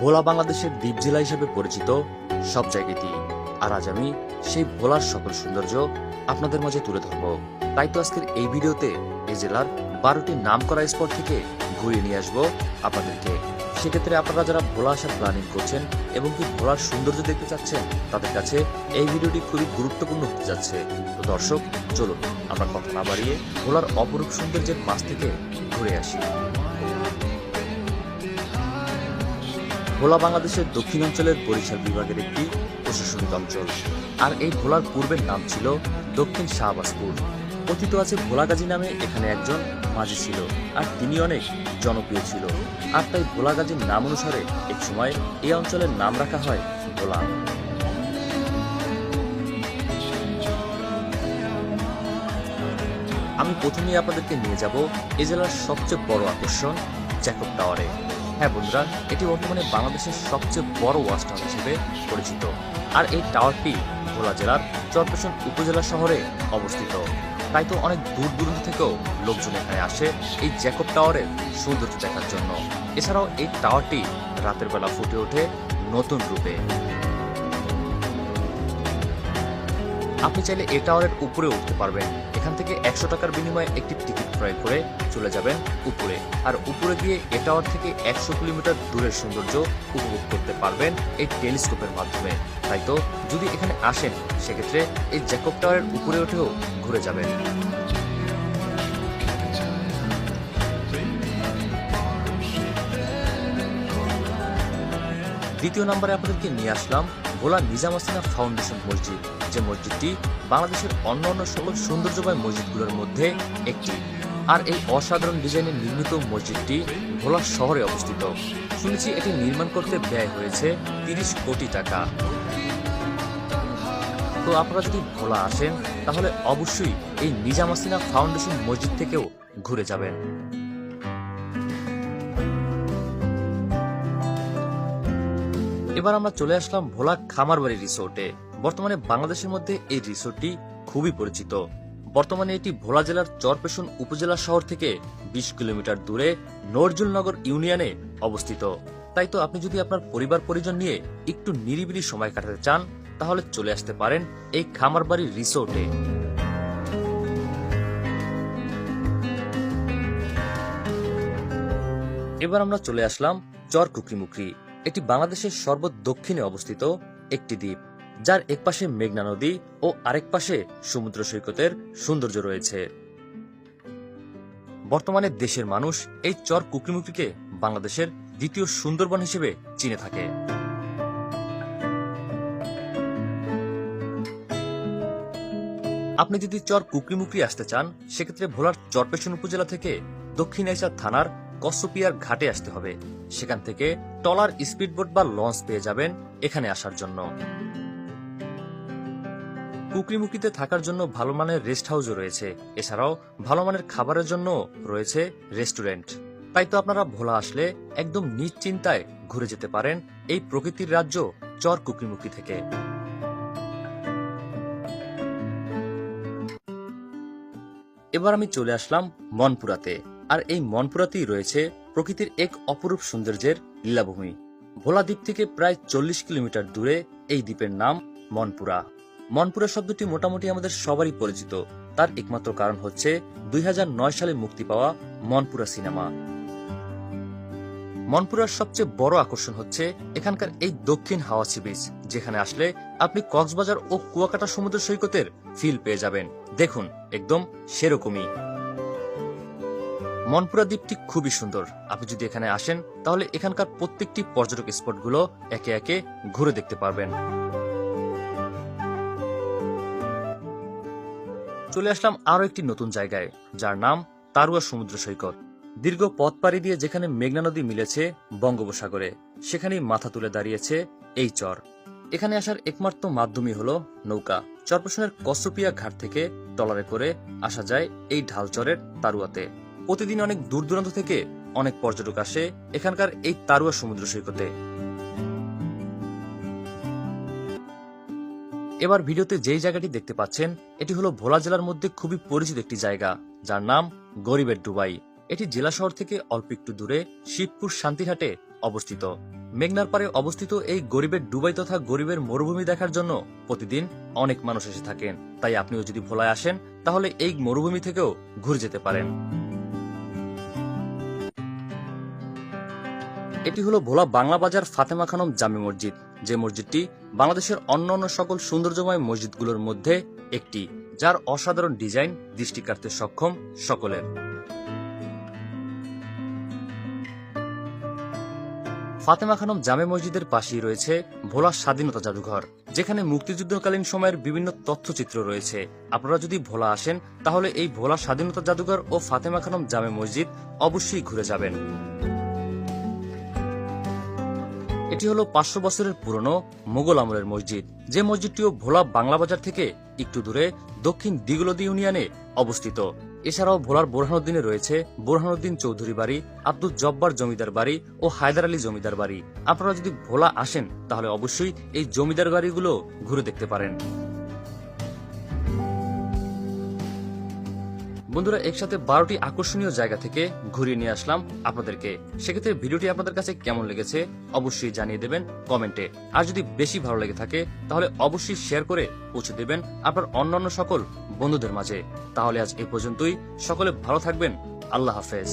ভোলা বাংলাদেশের দ্বীপ জেলা হিসেবে পরিচিত সব জায়গাটি, আর আজ আমি সেই ভোলার সকল সৌন্দর্য আপনাদের মাঝে তুলে ধরব। তাই তো আজকের এই ভিডিওতে এই জেলার 12টি নাম করা স্পট থেকে ঘুরিয়ে নিয়ে আসবো আপনাদেরকে। সেক্ষেত্রে আপনারা যারা ভোলা আসার প্ল্যানিং করছেন এবং কি ভোলার সৌন্দর্য দেখতে চাচ্ছেন, তাদের কাছে এই ভিডিওটি খুবই গুরুত্বপূর্ণ হতে যাচ্ছে। তো দর্শক, চলুন আমরা কথা না বাড়িয়ে ভোলার অপরূপ সৌন্দর্যের মাঝ থেকে ঘুরে আসি। ভোলা বাংলাদেশের দক্ষিণাঞ্চলের বরিশাল বিভাগের একটি প্রশাসনিক অঞ্চল, আর এই ভোলার পূর্বের নাম ছিল দক্ষিণ শাহবাজপুর। কথিত আছে ভোলাগাজী নামে এখানে একজন মাঝি ছিল, আর তিনি অনেক জনপ্রিয় ছিল, আর তাই ভোলাগাজীর নাম অনুসারে এক সময় এই অঞ্চলের নাম রাখা হয় ভোলা। আমি প্রথমেই আপনাদেরকে নিয়ে যাব এই জেলার সবচেয়ে বড় আকর্ষণ জ্যাকব টাওয়ারে। হ্যাঁ বন্ধুরা, এটি বর্তমানে বাংলাদেশের সবচেয়ে বড় ওয়াচ টাওয়ার হিসেবে পরিচিত, আর এই টাওয়ারটি ভোলা জেলার চরপেশন উপজেলা শহরে অবস্থিত। তাই তো অনেক দূর দূরান্ত থেকেও লোকজন এখানে আসে এই জ্যাকব টাওয়ারের সৌন্দর্য দেখার জন্য। এছাড়াও এই টাওয়ারটি রাতের বেলা ফুটে ওঠে নতুন রূপে। আপনি চাইলে এই টাওয়ারের উপরে উঠতে পারবেন। এখান থেকে 100 টাকার বিনিময়ে একটি টিকিট ক্রয় করে চলে যাবেন উপরে, আর উপরে গিয়ে এই টাওয়ার থেকে 100 কিলোমিটার দূরের সৌন্দর্য উপভোগ করতে পারবেন এই টেলিস্কোপের মাধ্যমে। তাই তো যদি এখানে আসেন, সেক্ষেত্রে এই জ্যাকব টাওয়ারের উপরে উঠেও ঘুরে যাবেন। দ্বিতীয় নম্বরে আপনাদেরকে নিয়ে আসলাম ভোলা নিজাম আস্তানা ফাউন্ডেশন মসজিদ, যে মসজিদটি বাংলাদেশের অন্যান্য সকল সৌন্দর্যময় মসজিদগুলোর মধ্যে একটি। আর এই অসাধারণ ডিজাইনের নির্মিত মসজিদটি ভোলা শহরে অবস্থিত। শুনেছি এটি নির্মাণ করতে ব্যয় হয়েছে 30 কোটি টাকা। তো আপনারা যদি ভোলা আসেন, তাহলে অবশ্যই এই নিজাম আস্তানা ফাউন্ডেশন মসজিদ থেকেও ঘুরে যাবেন। এবার আমরা চলে আসলাম ভোলা খামারবাড়ি রিসোর্টে। বর্তমানে বাংলাদেশের মধ্যে এই রিসোর্টটি খুবই পরিচিত। বর্তমানে এটি ভোলা জেলার চরপেশন উপজেলা শহর থেকে 20 কিলোমিটার দূরে নজরুলনগর ইউনিয়নে অবস্থিত। তাই তো আপনি যদি আপনার পরিবার পরিজন নিয়ে একটু নিরিবিলি সময় কাটাতে চান, তাহলে চলে আসতে পারেন এই খামারবাড়ি রিসোর্টে। এবার আমরা চলে আসলাম চর কুকরিমুকরি। এটি বাংলাদেশের সর্বদক্ষিণে অবস্থিত একটি দ্বীপ, যার এক পাশে মেঘনা নদী ও আরেক পাশে সমুদ্র সৈকতের সৌন্দর্য রয়েছে। বর্তমানে দেশের মানুষ এই চর কুকরিমুকরিকে বাংলাদেশের দ্বিতীয় সুন্দরবন হিসেবে চিনে থাকে। আপনি যদি চর কুকরিমুকরি আসতে চান, সেক্ষেত্রে ভোলার চরপেশন উপজেলা থেকে দক্ষিণ এশিয়া থানার কসুপিয়ার ঘাটে আসতে হবে। সেখান থেকে ট্রলার, স্পিডবোট বা লঞ্চ পেয়ে যাবেন এখানে আসার জন্য। কুকরিমুকরিতে থাকার জন্য ভালো মানের রেস্ট হাউসও রয়েছে। এছাড়াও ভালো মানের খাবারের জন্য রয়েছে রেস্টুরেন্ট। তাই তো আপনারা ভোলা আসলে একদম নিশ্চিন্তায় ঘুরে যেতে পারেন এই প্রকৃতির রাজ্য চর কুকরিমুকরি থেকে। এবার আমি চলে আসলাম মনপুরাতে, আর এই মনপুরাতেই রয়েছে প্রকৃতির এক অপরূপ সৌন্দর্যের লীলাভূমি। ভোলা দ্বীপ থেকে প্রায় 40 কিলোমিটার দূরে এই দ্বীপের নাম মনপুরা। মনপুরা শব্দটি মোটামুটি আমাদের সবারই পরিচিত। তার একমাত্র কারণ হচ্ছে 2009 সালে মুক্তি পাওয়া মনপুরা সিনেমা। মনপুরার সবচেয়ে বড় আকর্ষণ হচ্ছে এখানকার এই দক্ষিণ হাওয়া সি বিচ, যেখানে আসলে আপনি কক্সবাজার ও কুয়াকাটা সমুদ্র সৈকতের ফিল পেয়ে যাবেন। দেখুন, একদম সেরকমই। মনপুরা দ্বীপটি খুবই সুন্দর। আপনি যদি এখানে আসেন, তাহলে এখানকার প্রত্যেকটি পর্যটক স্পটগুলো একে একে ঘুরে দেখতে পারবেন। চলে আসলাম আরো একটি নতুন জায়গায়, যার নাম তারুয়া সমুদ্র সৈকত। দীর্ঘ পথ পাড়ি দিয়ে যেখানে মেঘনা নদী মিলেছে বঙ্গোপসাগরে, সেখানেই মাথা তুলে দাঁড়িয়েছে এই চর। এখানে আসার একমাত্র মাধ্যমই হলো নৌকা। চরপেশনের কসুপিয়া ঘাট থেকে ট্রলারে করে আসা যায় এই ঢালচরের তারুয়াতে। প্রতিদিন অনেক দূর দূরান্ত থেকে অনেক পর্যটক আসে এখানকার এই তারুয়া সমুদ্র সৈকতে। এবার ভিডিওতে যেই জায়গাটি দেখতে পাচ্ছেন, এটি হলো ভোলা জেলার মধ্যে খুবই পরিচিত একটি জায়গা, যার নাম গরিবের ডুবাই। এটি জেলা শহর থেকে অল্প একটু দূরে শিবপুর শান্তিরহাটে অবস্থিত। মেঘনার পারে অবস্থিত এই গরিবের ডুবাই তথা গরিবের মরুভূমি দেখার জন্য প্রতিদিন অনেক মানুষ এসে থাকেন। তাই আপনিও যদি ভোলায় আসেন তাহলে এই মরুভূমি থেকেও ঘুরে যেতে পারেন। এটি হলো ভোলা বাংলা বাজার ফাতেমা খানম জামে মসজিদ, যে মসজিদটি বাংলাদেশের অন্যান্য সকল সৌন্দর্যময় মসজিদগুলোর মধ্যে একটি, যার অসাধারণ ডিজাইন দৃষ্টি কাড়তে সক্ষম সকলের। ফাতেমা খানম জামে মসজিদের পাশেই রয়েছে ভোলা স্বাধীনতা জাদুঘর, যেখানে মুক্তিযুদ্ধকালীন সময়ের বিভিন্ন তথ্যচিত্র রয়েছে। আপনারা যদি ভোলা আসেন তাহলে এই ভোলা স্বাধীনতা জাদুঘর ও ফাতেমা খানম জামে মসজিদ অবশ্যই ঘুরে যাবেন। এটি হলো 500 বছরের পুরনো মোগল আমলের মসজিদ, যে মসজিদটিও ভোলা বাংলা বাজার থেকে একটু দূরে দক্ষিণ দিগলদি ইউনিয়নে অবস্থিত। এছাড়াও ভোলার বোরহানুদ্দিনে রয়েছে বোরহানুদ্দিন চৌধুরী বাড়ি, আব্দুল জব্বার জমিদার বাড়ি ও হায়দার আলী জমিদার বাড়ি। আপনারা যদি ভোলা আসেন তাহলে অবশ্যই এই জমিদার বাড়িগুলো ঘুরে দেখতে পারেন। বন্ধুরা, একসাথে 12টি আকর্ষণীয় জায়গা থেকে ঘুরিয়ে নিয়ে আসলাম আপনাদেরকে। সেক্ষেত্রে ভিডিওটি আপনাদের কাছে কেমন লেগেছে অবশ্যই জানিয়ে দেবেন কমেন্টে। আর যদি বেশি ভালো লেগে থাকে তাহলে অবশ্যই শেয়ার করে পৌঁছে দেবেন আপনার অন্যান্য সকল বন্ধুদের মাঝে। তাহলে আজ এই পর্যন্তই, সকলে ভালো থাকবেন। আল্লাহ হাফেজ।